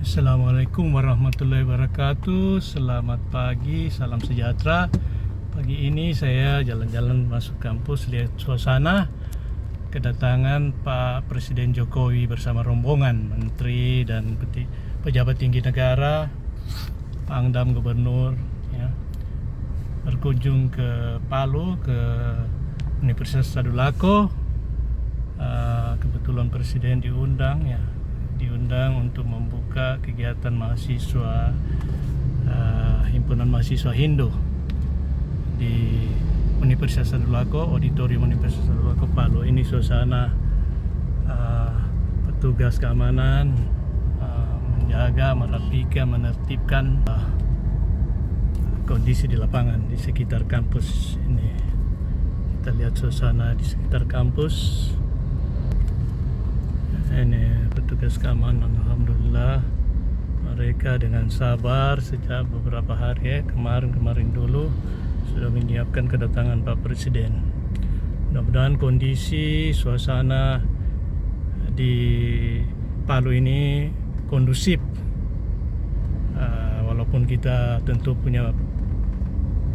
Assalamualaikum warahmatullahi wabarakatuh. Selamat pagi, salam sejahtera. Pagi ini saya jalan-jalan masuk kampus, lihat suasana kedatangan Pak Presiden Jokowi bersama rombongan menteri dan pejabat tinggi negara, Pangdam Gubernur, ya, berkunjung ke Palu, ke Universitas Tadulako. Kebetulan Presiden diundang untuk membuka kegiatan mahasiswa Himpunan Mahasiswa Hindu di Universitas Tadulako, Auditorium Universitas Tadulako Palu. Ini suasana petugas keamanan menjaga, merapikan, menertibkan kondisi di lapangan di sekitar kampus ini. Kita lihat suasana di sekitar kampus. Ini petugas keamanan, alhamdulillah mereka dengan sabar sejak beberapa hari, kemarin dulu sudah menyiapkan kedatangan Pak Presiden. Mudah-mudahan kondisi suasana di Palu ini kondusif, walaupun kita tentu punya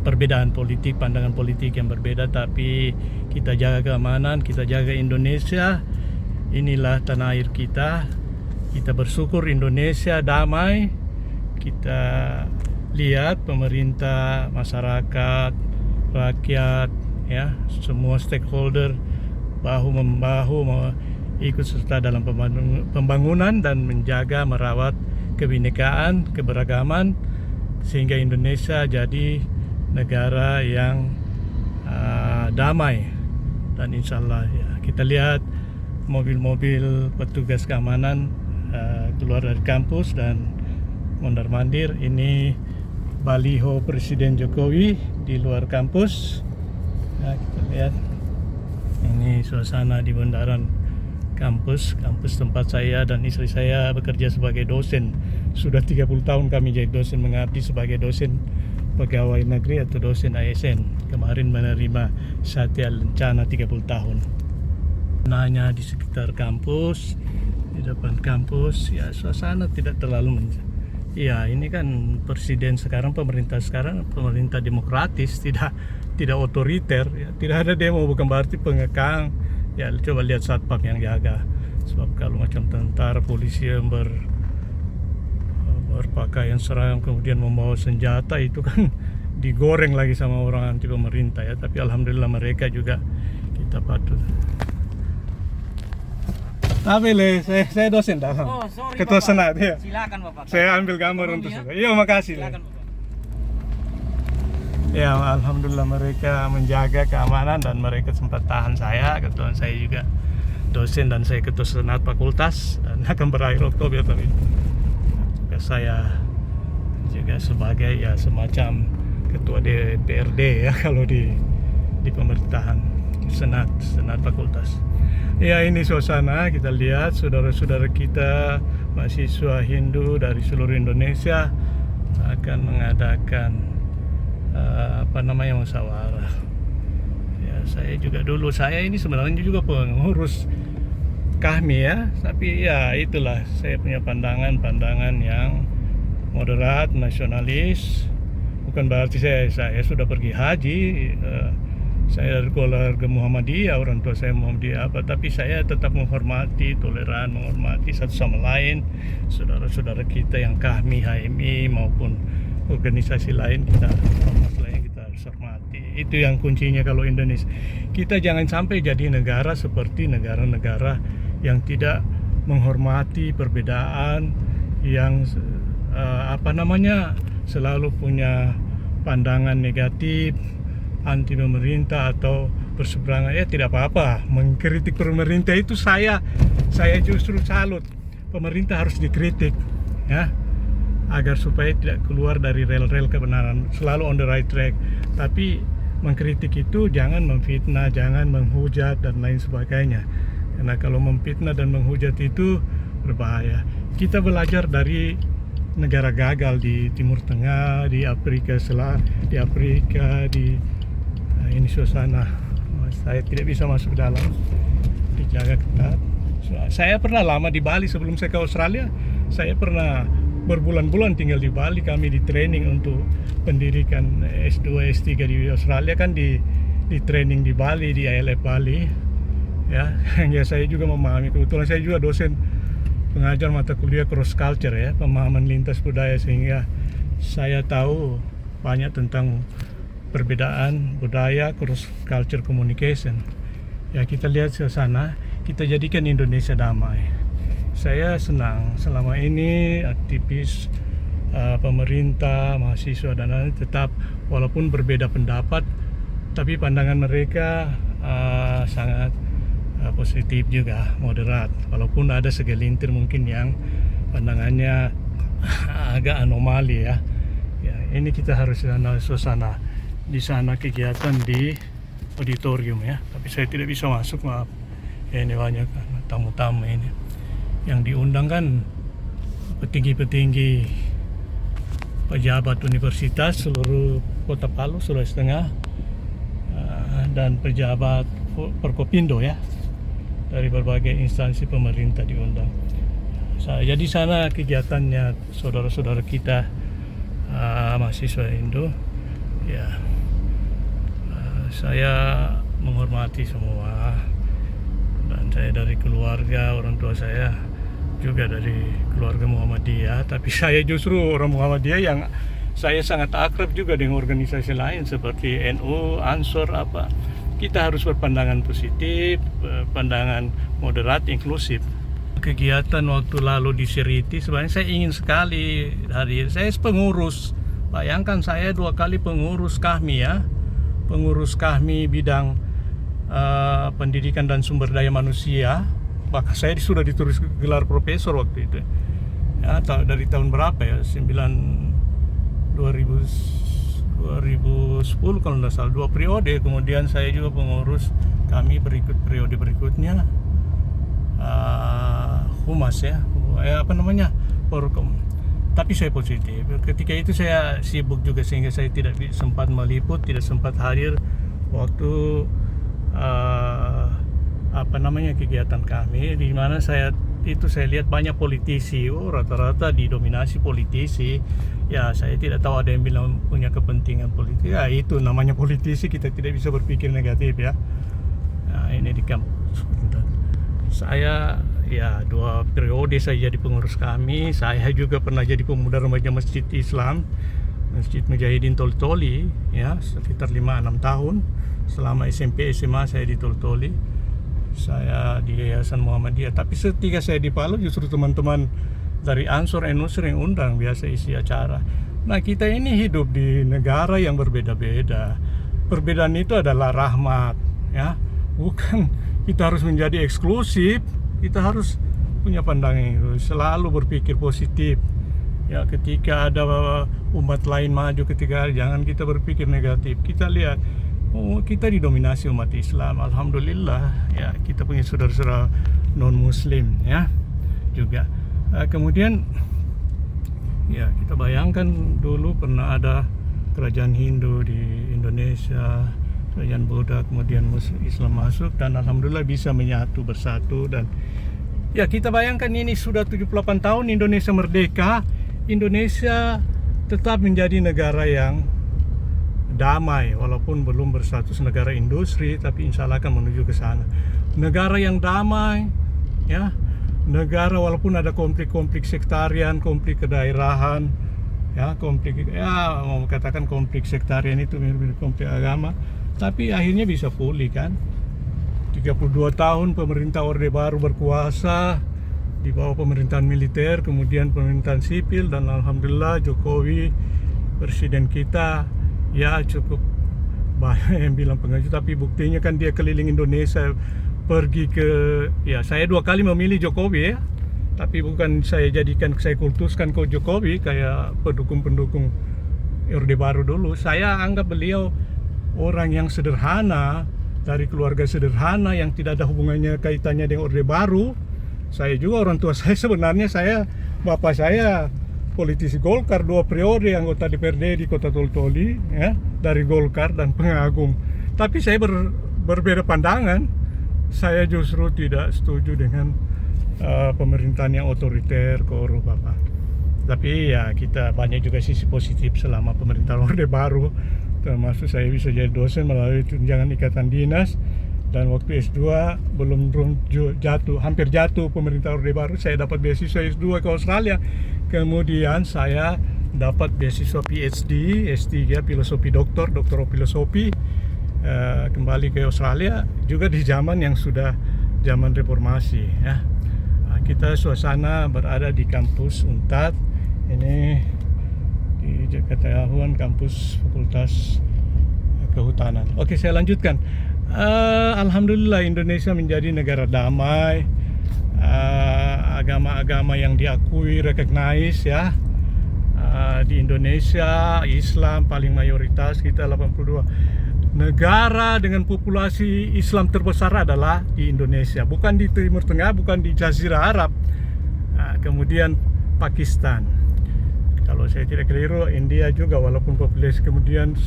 perbedaan politik, pandangan politik yang berbeda, tapi kita jaga keamanan, kita jaga Indonesia. Inilah tanah air kita. Kita bersyukur Indonesia damai. Kita lihat pemerintah, masyarakat, rakyat, ya, semua stakeholder bahu-membahu ikut serta dalam pembangunan dan menjaga, merawat kebinekaan, keberagaman, sehingga Indonesia jadi negara yang damai. Dan insya Allah, ya, kita lihat mobil-mobil petugas keamanan keluar dari kampus dan mondar-mandir. Ini baliho Presiden Jokowi di luar kampus. Nah, kita lihat ini suasana di bundaran kampus tempat saya dan istri saya bekerja sebagai dosen. Sudah 30 tahun kami jadi dosen, mengabdi sebagai dosen pegawai negeri atau dosen ASN. Kemarin menerima Satya Lencana 30 tahun. Nanya di sekitar kampus, di depan kampus, ya suasana tidak terlalu ya, ini kan presiden sekarang, pemerintah sekarang pemerintah demokratis, tidak otoriter, ya. Tidak ada demo bukan berarti pengekang. Ya, coba lihat satpam yang jaga. Sebab kalau macam tentara, polisi yang berpakaian seragam kemudian membawa senjata, itu kan digoreng lagi sama orang anti pemerintah, ya. Tapi alhamdulillah mereka juga kita patut. Saya dosen dalam. Oh, sorry, Ketua Bapak. Senat, ya. Silakan Bapak. Saya ambil gambar untuk ya? saya. Iya, makasih. Silakan Bapak. Ya, alhamdulillah mereka menjaga keamanan dan mereka sempat tahan saya. Kebetulan saya juga dosen dan saya ketua senat fakultas dan akan berakhir Oktober, tapi juga saya juga sebagai, ya, semacam ketua DPRD, ya, kalau di pemerintahan senat fakultas. Ya, ini suasana kita lihat saudara-saudara kita mahasiswa Hindu dari seluruh Indonesia akan mengadakan musyawarah. Ya, saya ini sebenarnya juga pengurus kami, ya, tapi ya itulah, saya punya pandangan yang moderat, nasionalis. Bukan berarti saya sudah pergi haji. Saya dari keluarga Muhammadiyah, orang tua saya Muhammadiyah tapi saya tetap menghormati, toleran, menghormati satu sama lain, saudara-saudara kita yang KHMI, HMI maupun organisasi lain, kita harus hormati. Itu yang kuncinya kalau Indonesia. Kita jangan sampai jadi negara seperti negara-negara yang tidak menghormati perbedaan, yang selalu punya pandangan negatif, anti pemerintah atau berseberangan. Ya, tidak apa-apa mengkritik pemerintah, itu saya justru salut. Pemerintah harus dikritik, ya, agar supaya tidak keluar dari rel-rel kebenaran, selalu on the right track. Tapi mengkritik itu jangan memfitnah, jangan menghujat dan lain sebagainya. Karena kalau memfitnah dan menghujat itu berbahaya. Kita belajar dari negara gagal di Timur Tengah, di Afrika ini suasana. Saya tidak bisa masuk dalam, dijaga ketat. Saya pernah lama di Bali sebelum saya ke Australia. Saya pernah berbulan-bulan tinggal di Bali, kami di training untuk pendidikan S2, S3 di Australia kan di training di Bali, di ILF Bali. Ya, ya saya juga memahami, kebetulan saya juga dosen pengajar mata kuliah cross culture ya, pemahaman lintas budaya, sehingga saya tahu banyak tentang perbedaan budaya, cross culture communication. Ya, kita lihat ke sana, kita jadikan Indonesia damai. Saya senang selama ini aktivis pemerintah, mahasiswa dan lain tetap walaupun berbeda pendapat, tapi pandangan mereka sangat positif juga, moderat. Walaupun ada segelintir mungkin yang pandangannya agak anomali ya. Ya, ini kita harus analisa suasana. Di sana kegiatan di auditorium ya, tapi saya tidak bisa masuk, maaf. Ini banyak tamu-tamu ini yang diundang kan, petinggi-petinggi pejabat universitas seluruh Kota Palu, Sulawesi Tengah, dan pejabat Forkopindo ya, dari berbagai instansi pemerintah diundang. Jadi sana kegiatannya saudara-saudara kita mahasiswa Indo ya. Saya menghormati semua, dan saya dari keluarga, orang tua saya juga dari keluarga Muhammadiyah, tapi saya justru orang Muhammadiyah yang saya sangat akrab juga dengan organisasi lain seperti NU, Ansor apa. Kita harus berpandangan positif, pandangan moderat, inklusif. Kegiatan waktu lalu di Siriti sebenarnya saya ingin sekali hadir. Saya pengurus, bayangkan saya 2 kali pengurus KAHMI ya, pengurus KAHMI bidang pendidikan dan sumber daya manusia. Bahkan saya sudah ditulis gelar profesor waktu itu ya, dari tahun berapa ya, 2010 kalau tidak salah, 2 periode. Kemudian saya juga pengurus kami periode berikutnya Humas ya, Porkom. Tapi saya positif. Ketika itu saya sibuk juga sehingga saya tidak sempat meliput, tidak sempat hadir waktu kegiatan kami, di mana saya lihat banyak politisi, rata-rata didominasi politisi. Ya, saya tidak tahu, ada yang bilang punya kepentingan politik. Ya, itu namanya politisi, kita tidak bisa berpikir negatif ya. Nah, ini di kampus. Saya ya 2 periode saya jadi pengurus kami. Saya juga pernah jadi pemuda remaja Masjid Islam, Masjid Mujahidin Toli-Toli ya, sekitar 5-6 tahun. Selama SMP SMA saya di Toli-Toli, saya di Yayasan Muhammadiyah. Tapi ketika saya di Palu, justru teman-teman dari Ansor, NU sering undang, biasa isi acara. Nah, kita ini hidup di negara yang berbeda-beda. Perbedaan itu adalah rahmat ya, bukan kita harus menjadi eksklusif. Kita harus punya pandangan itu, selalu berpikir positif ya. Ketika ada umat lain maju, jangan kita berpikir negatif. Kita lihat, kita didominasi umat Islam, alhamdulillah ya, kita punya saudara-saudara non muslim ya juga. Kemudian ya, kita bayangkan dulu pernah ada kerajaan Hindu di Indonesia, kerajaan Buddha, kemudian Islam masuk, dan alhamdulillah bisa menyatu, bersatu. Dan ya, kita bayangkan ini sudah 78 tahun Indonesia merdeka, Indonesia tetap menjadi negara yang damai, walaupun belum berstatus negara industri, tapi insya Allah akan menuju ke sana. Negara yang damai ya, negara walaupun ada konflik-konflik sektarian, konflik kedaerahan ya, mau katakan konflik sektarian itu mirip konflik agama, tapi akhirnya bisa pulih kan. 32 tahun pemerintah Orde Baru berkuasa di bawah pemerintahan militer, kemudian pemerintahan sipil, dan alhamdulillah Jokowi presiden kita ya cukup banyak yang bilang pengajuh, tapi buktinya kan dia keliling Indonesia, pergi ke, ya saya 2 kali memilih Jokowi ya, tapi bukan saya kultuskan ke Jokowi kayak pendukung-pendukung Orde Baru dulu. Saya anggap beliau orang yang sederhana, dari keluarga sederhana yang tidak ada hubungannya, kaitannya dengan Orde Baru. Saya juga, orang tua saya sebenarnya, bapak saya politisi Golkar 2 periode, anggota DPRD di Kota Toli-Toli ya, dari Golkar dan pengagum. Tapi saya berbeda pandangan. Saya justru tidak setuju dengan pemerintahan yang otoriter, korup apa. Tapi ya kita banyak juga sisi positif selama pemerintahan Orde Baru, termasuk saya bisa jadi dosen melalui tunjangan ikatan dinas. Dan waktu S2 belum jatuh, hampir jatuh pemerintah Orde Baru, saya dapat beasiswa S2 ke Australia. Kemudian saya dapat beasiswa PhD, S3 filosofi doktor filosofi, kembali ke Australia juga di zaman yang sudah zaman reformasi ya. Kita suasana berada di kampus Unpad, ini di Jakarta Huan, kampus Fakultas Kehutanan. Oke, saya lanjutkan. Alhamdulillah Indonesia menjadi negara damai, agama-agama yang diakui, recognize ya. Di Indonesia Islam paling mayoritas, kita 82. Negara dengan populasi Islam terbesar adalah di Indonesia, bukan di Timur Tengah, bukan di Jazirah Arab. Kemudian Pakistan, kalau saya tidak keliru India juga walaupun populasi, kemudian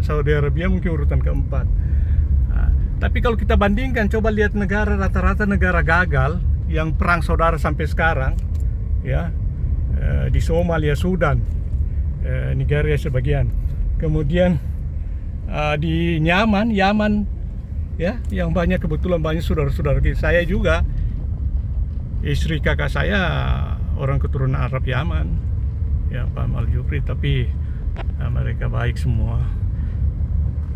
Saudi Arabia mungkin urutan keempat. Tapi kalau kita bandingkan, coba lihat negara, rata-rata negara gagal yang perang saudara sampai sekarang ya, di Somalia, Sudan, Nigeria sebagian, kemudian di Yaman ya, yang banyak, kebetulan banyak saudara-saudara saya juga, istri kakak saya orang keturunan Arab Yaman ya, Pak Maljukri, tapi mereka baik semua.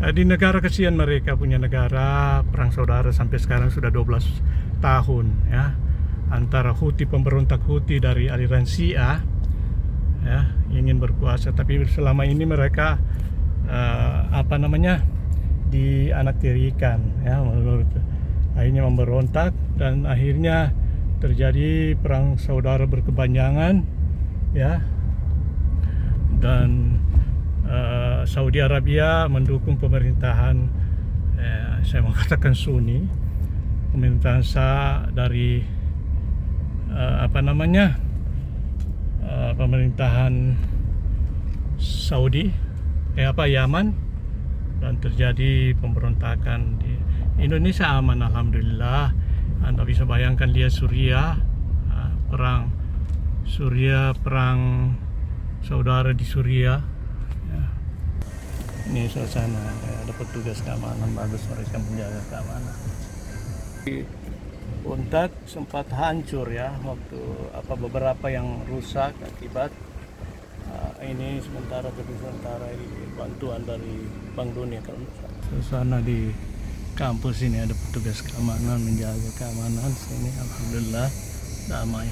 Di negara, kesian mereka punya negara perang saudara sampai sekarang sudah 12 tahun ya, antara Houthi, pemberontak Houthi dari aliran Syiah ya, ingin berkuasa, tapi selama ini mereka dianaktirikan ya, menurut akhirnya memberontak, dan akhirnya terjadi perang saudara berkepanjangan ya, dan Saudi Arabia mendukung pemerintahan saya mau katakan Sunni, pemerintahan Sah dari pemerintahan Saudi Yaman, dan terjadi pemberontakan. Di Indonesia aman alhamdulillah. Anda bisa bayangkan, lihat Suriah, perang saudara di Suriah ya. Ini suasana, ada petugas keamanan bagus, mereka menjaga keamanan. Unpad sempat hancur ya, waktu beberapa yang rusak akibat ini sementara bantuan dari Bank Dunia. Kalau suasana di kampus ini ada petugas keamanan menjaga keamanan sini, alhamdulillah damai.